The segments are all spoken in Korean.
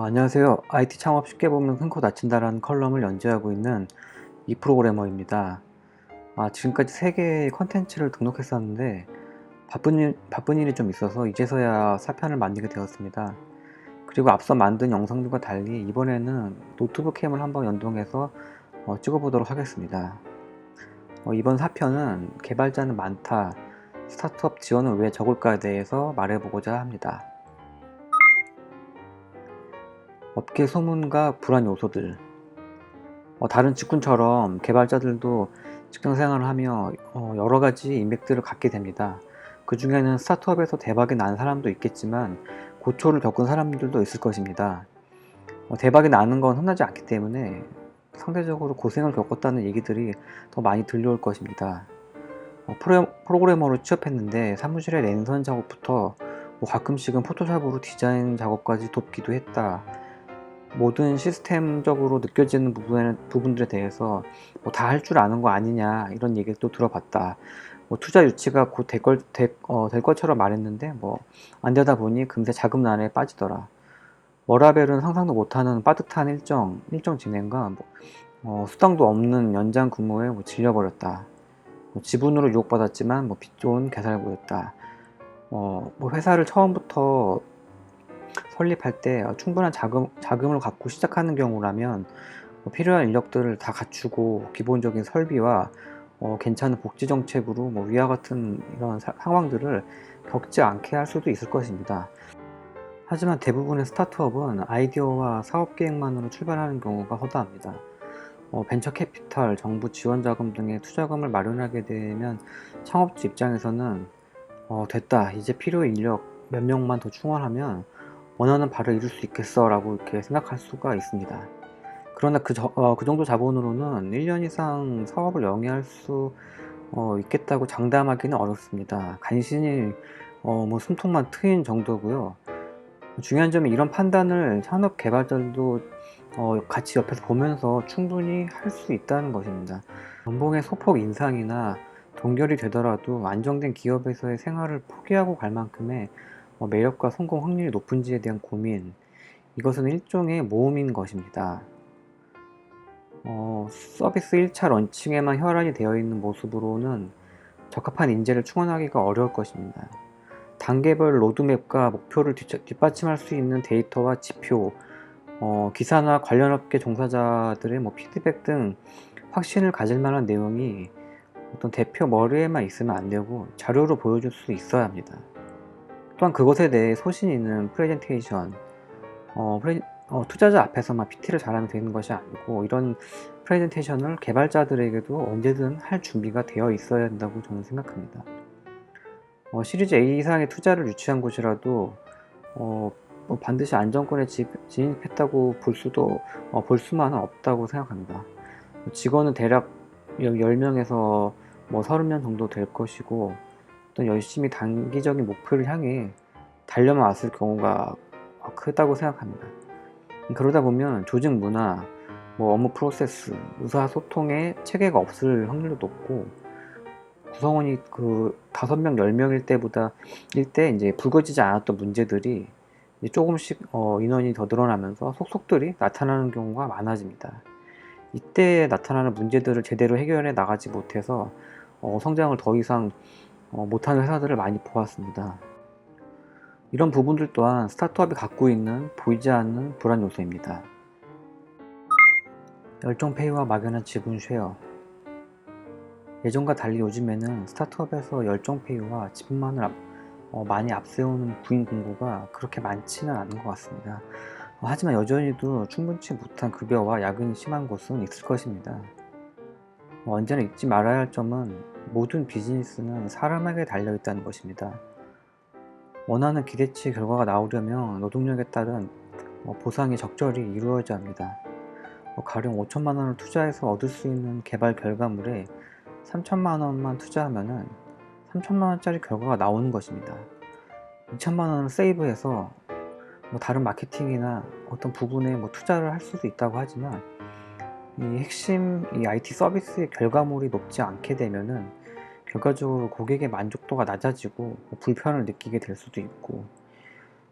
안녕하세요. IT 창업 쉽게 보면 큰 코 다친다라는 컬럼을 연재하고 있는 이 프로그래머입니다. 지금까지 3개의 컨텐츠를 등록했었는데 바쁜 일이 좀 있어서 이제서야 4편을 만들게 되었습니다. 그리고 앞서 만든 영상들과 달리 이번에는 노트북 캠을 한번 연동해서 찍어보도록 하겠습니다. 이번 4편은 개발자는 많다, 스타트업 지원은 왜 적을까에 대해서 말해보고자 합니다. 업계 소문과 불안 요소들. 다른 직군처럼 개발자들도 직장 생활을 하며 여러 가지 인맥들을 갖게 됩니다. 그 중에는 스타트업에서 대박이 난 사람도 있겠지만 고초를 겪은 사람들도 있을 것입니다. 대박이 나는 건 흔하지 않기 때문에 상대적으로 고생을 겪었다는 얘기들이 더 많이 들려올 것입니다. 프로그래머로 취업했는데 사무실의 랜선 작업부터 가끔씩은 포토샵으로 디자인 작업까지 돕기도 했다. 모든 시스템적으로 느껴지는 부분들에 대해서 다 할 줄 아는 거 아니냐 이런 얘기를 또 들어봤다. 투자 유치가 곧 될 것처럼 말했는데 안 되다 보니 금세 자금난에 빠지더라. 워라벨은 상상도 못하는 빠듯한 일정 진행과 수당도 없는 연장 근무에 질려버렸다. 지분으로 유혹받았지만 빚 좋은 개살구였다. 회사를 처음부터 설립할 때 충분한 자금을 갖고 시작하는 경우라면 필요한 인력들을 다 갖추고 기본적인 설비와 괜찮은 복지 정책으로 위와 같은 이런 상황들을 겪지 않게 할 수도 있을 것입니다. 하지만 대부분의 스타트업은 아이디어와 사업 계획만으로 출발하는 경우가 허다합니다. 벤처 캐피탈, 정부 지원 자금 등의 투자금을 마련하게 되면 창업주 입장에서는 됐다, 이제 필요 인력 몇 명만 더 충원하면 원하는 바를 이룰 수 있겠어 라고 이렇게 생각할 수가 있습니다. 그러나 그 정도 자본으로는 1년 이상 사업을 영위할 수 있겠다고 장담하기는 어렵습니다. 간신히 숨통만 트인 정도고요. 중요한 점은 이런 판단을 산업 개발자들도 같이 옆에서 보면서 충분히 할 수 있다는 것입니다. 연봉의 소폭 인상이나 동결이 되더라도 안정된 기업에서의 생활을 포기하고 갈 만큼의 매력과 성공 확률이 높은지에 대한 고민, 이것은 일종의 모험인 것입니다. 서비스 1차 런칭에만 혈안이 되어 있는 모습으로는 적합한 인재를 충원하기가 어려울 것입니다. 단계별 로드맵과 목표를 뒷받침할 수 있는 데이터와 지표, 기사나 관련 업계 종사자들의 피드백 등 확신을 가질 만한 내용이 어떤 대표 머리에만 있으면 안 되고 자료로 보여줄 수 있어야 합니다. 또한 그것에 대해 소신 있는 프레젠테이션, 투자자 앞에서만 PT를 잘하면 되는 것이 아니고 이런 프레젠테이션을 개발자들에게도 언제든 할 준비가 되어 있어야 한다고 저는 생각합니다. 시리즈 A 이상의 투자를 유치한 곳이라도 반드시 안정권에 진입했다고 볼 수만은 없다고 생각합니다. 직원은 대략 10명에서 30명 정도 될 것이고 또 열심히 단기적인 목표를 향해 달려만 왔을 경우가 크다고 생각합니다. 그러다 보면 조직 문화, 업무 프로세스, 의사소통에 체계가 없을 확률도 높고 구성원이 5명, 10명일 때 이제 불거지지 않았던 문제들이 이제 조금씩 인원이 더 늘어나면서 속속들이 나타나는 경우가 많아집니다. 이때 나타나는 문제들을 제대로 해결해 나가지 못해서 성장을 더 이상 못하는 회사들을 많이 보았습니다. 이런 부분들 또한 스타트업이 갖고 있는 보이지 않는 불안 요소입니다. 열정 페이와 막연한 지분 쉐어. 예전과 달리 요즘에는 스타트업에서 열정 페이와 지분만을 많이 앞세우는 구인 공고가 그렇게 많지는 않은 것 같습니다. 하지만 여전히도 충분치 못한 급여와 야근이 심한 곳은 있을 것입니다. 언제나 잊지 말아야 할 점은 모든 비즈니스는 사람에게 달려있다는 것입니다. 원하는 기대치 결과가 나오려면 노동력에 따른 보상이 적절히 이루어져야 합니다. 가령 5천만 원을 투자해서 얻을 수 있는 개발 결과물에 3천만 원만 투자하면 3천만 원짜리 결과가 나오는 것입니다. 2천만 원을 세이브해서 다른 마케팅이나 어떤 부분에 투자를 할 수도 있다고 하지만 이 핵심 IT 서비스의 결과물이 높지 않게 되면은 결과적으로 고객의 만족도가 낮아지고 불편을 느끼게 될 수도 있고,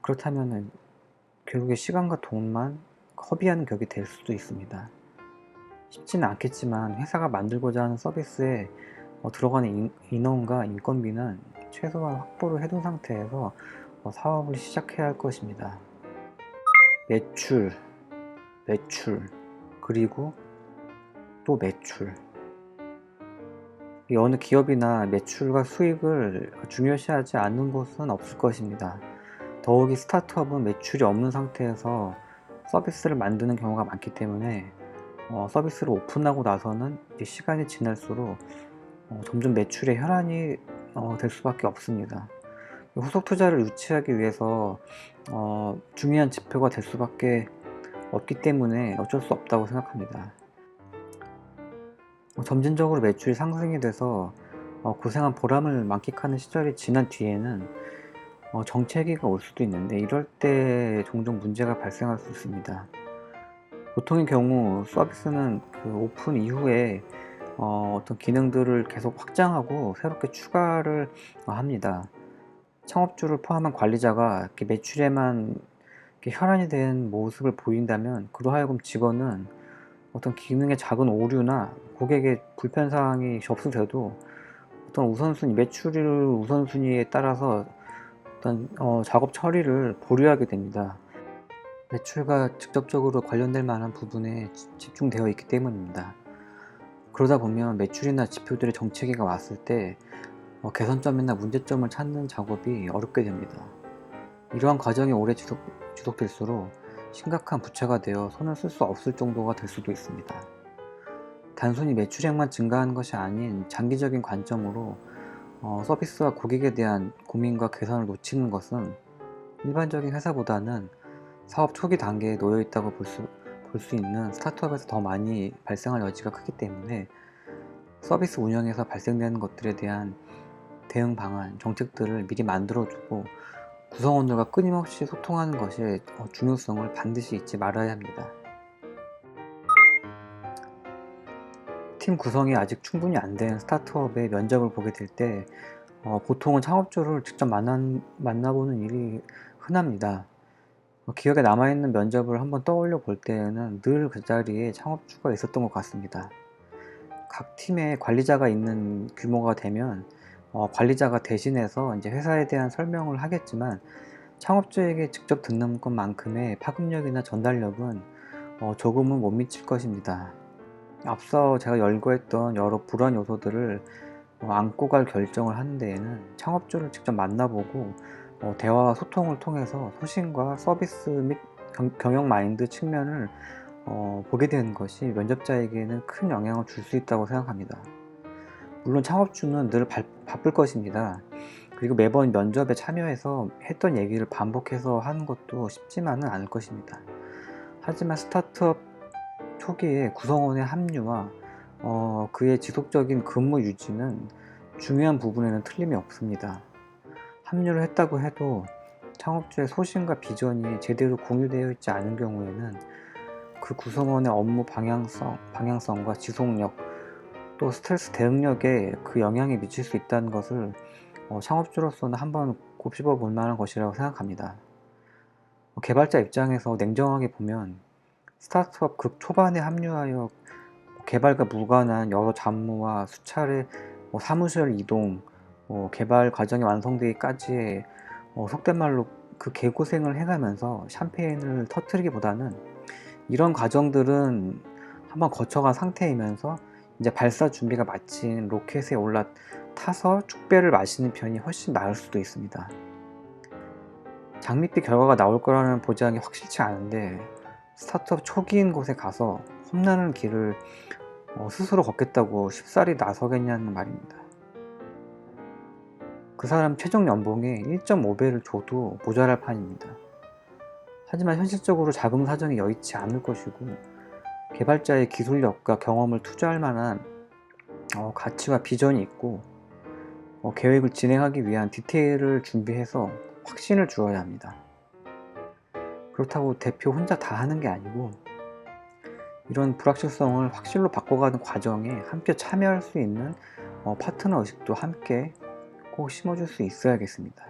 그렇다면은 결국에 시간과 돈만 허비하는 격이 될 수도 있습니다. 쉽지는 않겠지만 회사가 만들고자 하는 서비스에 들어가는 인원과 인건비는 최소한 확보를 해둔 상태에서 사업을 시작해야 할 것입니다. 매출, 매출, 그리고 또 매출. 어느 기업이나 매출과 수익을 중요시하지 않는 곳은 없을 것입니다. 더욱이 스타트업은 매출이 없는 상태에서 서비스를 만드는 경우가 많기 때문에 서비스를 오픈하고 나서는 시간이 지날수록 점점 매출의 혈안이 될 수밖에 없습니다. 후속 투자를 유치하기 위해서 중요한 지표가 될 수밖에 없기 때문에 어쩔 수 없다고 생각합니다. 점진적으로 매출이 상승이 돼서 고생한 보람을 만끽하는 시절이 지난 뒤에는 정체기가 올 수도 있는데, 이럴 때 종종 문제가 발생할 수 있습니다. 보통의 경우 서비스는 그 오픈 이후에 어떤 기능들을 계속 확장하고 새롭게 추가를 합니다. 창업주를 포함한 관리자가 이렇게 매출에만 이렇게 혈안이 된 모습을 보인다면 그로하여금 직원은 어떤 기능의 작은 오류나 고객의 불편사항이 접수돼도 어떤 우선순위, 매출을 우선순위에 따라서 어떤 작업 처리를 보류하게 됩니다. 매출과 직접적으로 관련될 만한 부분에 집중되어 있기 때문입니다. 그러다 보면 매출이나 지표들의 정체기가 왔을 때 개선점이나 문제점을 찾는 작업이 어렵게 됩니다. 이러한 과정이 오래 지속될수록 심각한 부채가 되어 손을 쓸 수 없을 정도가 될 수도 있습니다. 단순히 매출액만 증가하는 것이 아닌 장기적인 관점으로 서비스와 고객에 대한 고민과 개선을 놓치는 것은 일반적인 회사보다는 사업 초기 단계에 놓여 있다고 볼 수 있는 스타트업에서 더 많이 발생할 여지가 크기 때문에 서비스 운영에서 발생되는 것들에 대한 대응 방안, 정책들을 미리 만들어두고 구성원들과 끊임없이 소통하는 것의 중요성을 반드시 잊지 말아야 합니다. 팀 구성이 아직 충분히 안 된 스타트업의 면접을 보게 될 때 보통은 창업주를 직접 만나보는 일이 흔합니다. 기억에 남아있는 면접을 한번 떠올려 볼 때에는 늘 그 자리에 창업주가 있었던 것 같습니다. 각 팀에 관리자가 있는 규모가 되면 관리자가 대신해서 이제 회사에 대한 설명을 하겠지만, 창업주에게 직접 듣는 것만큼의 파급력이나 전달력은 조금은 못 미칠 것입니다. 앞서 제가 열거했던 여러 불안 요소들을 안고 갈 결정을 하는 데에는 창업주를 직접 만나보고 대화와 소통을 통해서 소신과 서비스 및 경영 마인드 측면을 보게 되는 것이 면접자에게는 큰 영향을 줄 수 있다고 생각합니다. 물론 창업주는 늘 바쁠 것입니다. 그리고 매번 면접에 참여해서 했던 얘기를 반복해서 하는 것도 쉽지만은 않을 것입니다. 하지만 스타트업 초기에 구성원의 합류와 그의 지속적인 근무 유지는 중요한 부분에는 틀림이 없습니다. 합류를 했다고 해도 창업주의 소신과 비전이 제대로 공유되어 있지 않은 경우에는 그 구성원의 업무 방향성과 지속력, 또 스트레스 대응력에 그 영향이 미칠 수 있다는 것을 창업주로서는 한번 곱씹어 볼 만한 것이라고 생각합니다. 개발자 입장에서 냉정하게 보면 스타트업 극 초반에 합류하여 개발과 무관한 여러 잡무와 수차례 사무실 이동, 개발 과정이 완성되기까지의 속된 말로 그 개고생을 해가면서 샴페인을 터뜨리기보다는 이런 과정들은 한번 거쳐간 상태이면서 이제 발사 준비가 마친 로켓에 올라타서 축배를 마시는 편이 훨씬 나을 수도 있습니다. 장밋빛 결과가 나올 거라는 보장이 확실치 않은데 스타트업 초기인 곳에 가서 험난한 길을 스스로 걷겠다고 쉽사리 나서겠냐는 말입니다. 그 사람 최종 연봉의 1.5배를 줘도 모자랄 판입니다. 하지만 현실적으로 자금 사정이 여의치 않을 것이고 개발자의 기술력과 경험을 투자할 만한 가치와 비전이 있고 계획을 진행하기 위한 디테일을 준비해서 확신을 주어야 합니다. 그렇다고 대표 혼자 다 하는 게 아니고 이런 불확실성을 확실로 바꿔가는 과정에 함께 참여할 수 있는 파트너 의식도 함께 꼭 심어줄 수 있어야겠습니다.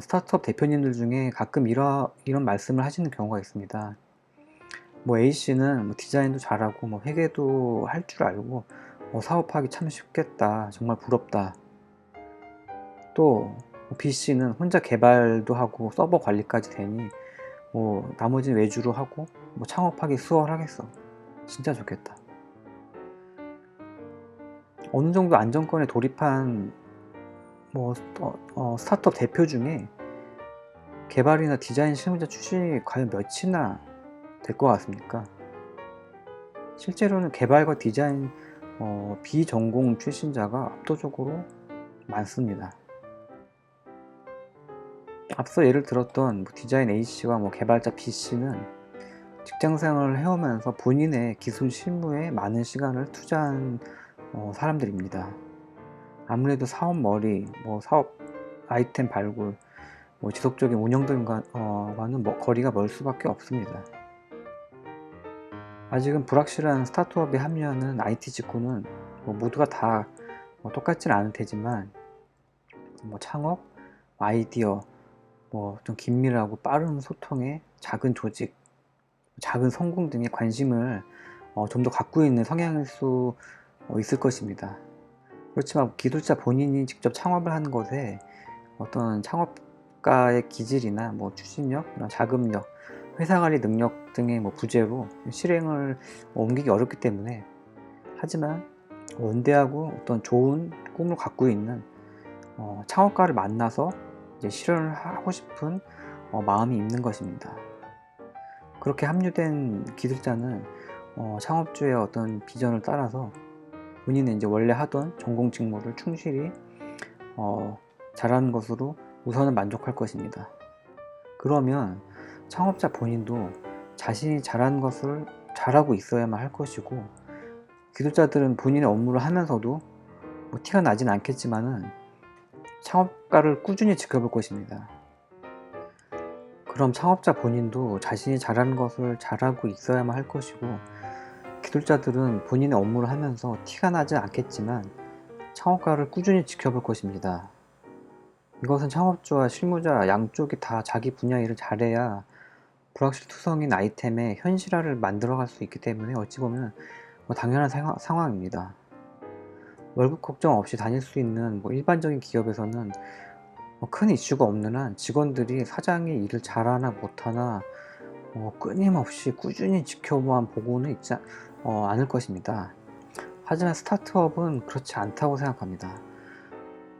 스타트업 대표님들 중에 가끔 이런 말씀을 하시는 경우가 있습니다. 뭐 A씨는 뭐 디자인도 잘하고 뭐 회계도 할 줄 알고 사업하기 참 쉽겠다. 정말 부럽다. 또 B씨는 혼자 개발도 하고 서버 관리까지 되니 뭐 나머지는 외주로 하고 뭐 창업하기 수월하겠어. 진짜 좋겠다. 어느 정도 안정권에 돌입한 뭐 스타트업 대표 중에 개발이나 디자인 실무자 출신이 과연 몇이나 될 것 같습니까? 실제로는 개발과 디자인 비전공 출신자가 압도적으로 많습니다. 앞서 예를 들었던 디자인 A씨와 개발자 B씨는 직장생활을 해오면서 본인의 기술 실무에 많은 시간을 투자한 사람들입니다. 아무래도 사업 머리, 사업 아이템 발굴, 지속적인 운영 등과는 거리가 멀 수밖에 없습니다. 아직은 불확실한 스타트업에 합류하는 IT 직군은 모두가 다 똑같지는 않을 테지만 창업, 아이디어, 좀 긴밀하고 빠른 소통에 작은 조직, 작은 성공 등에 관심을 좀 더 갖고 있는 성향일 수 있을 것입니다. 그렇지만 기술자 본인이 직접 창업을 하는 것에 어떤 창업가의 기질이나 추진력, 자금력, 회사관리 능력 등의 부재로 실행을 옮기기 어렵기 때문에, 하지만 원대하고 어떤 좋은 꿈을 갖고 있는 창업가를 만나서 이제 실현을 하고 싶은 마음이 있는 것입니다. 그렇게 합류된 기술자는 창업주의 어떤 비전을 따라서 본인은 이제 원래 하던 전공 직무를 충실히 잘하는 것으로 우선은 만족할 것입니다. 그러면 창업자 본인도 자신이 잘하는 것을 잘하고 있어야만 할 것이고, 기술자들은 본인의 업무를 하면서도 티가 나진 않겠지만은 창업가를 꾸준히 지켜볼 것입니다. 그럼 창업자 본인도 자신이 잘하는 것을 잘하고 있어야만 할 것이고, 기술자들은 본인의 업무를 하면서 티가 나지 않겠지만 창업가를 꾸준히 지켜볼 것입니다. 이것은 창업주와 실무자 양쪽이 다 자기 분야 일을 잘해야 불확실투성인 아이템의 현실화를 만들어갈 수 있기 때문에 어찌 보면 당연한 상황입니다. 월급 걱정 없이 다닐 수 있는 일반적인 기업에서는 큰 이슈가 없는 한 직원들이 사장이 일을 잘하나 못하나 끊임없이 꾸준히 지켜만 보고는 있지 않을 것입니다. 하지만 스타트업은 그렇지 않다고 생각합니다.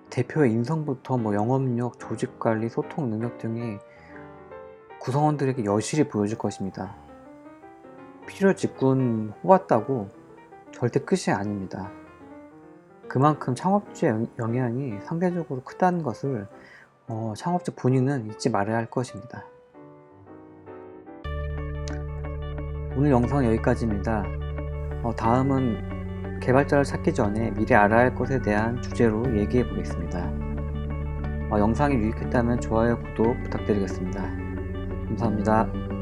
대표의 인성부터 영업력, 조직관리, 소통 능력 등이 구성원들에게 여실히 보여줄 것입니다. 필요 직군 뽑았다고 절대 끝이 아닙니다. 그만큼 창업주의 영향이 상대적으로 크다는 것을 창업주 본인은 잊지 말아야 할 것입니다. 오늘 영상은 여기까지입니다. 다음은 개발자를 찾기 전에 미리 알아야 할 것에 대한 주제로 얘기해 보겠습니다. 영상이 유익했다면 좋아요, 구독 부탁드리겠습니다. 감사합니다.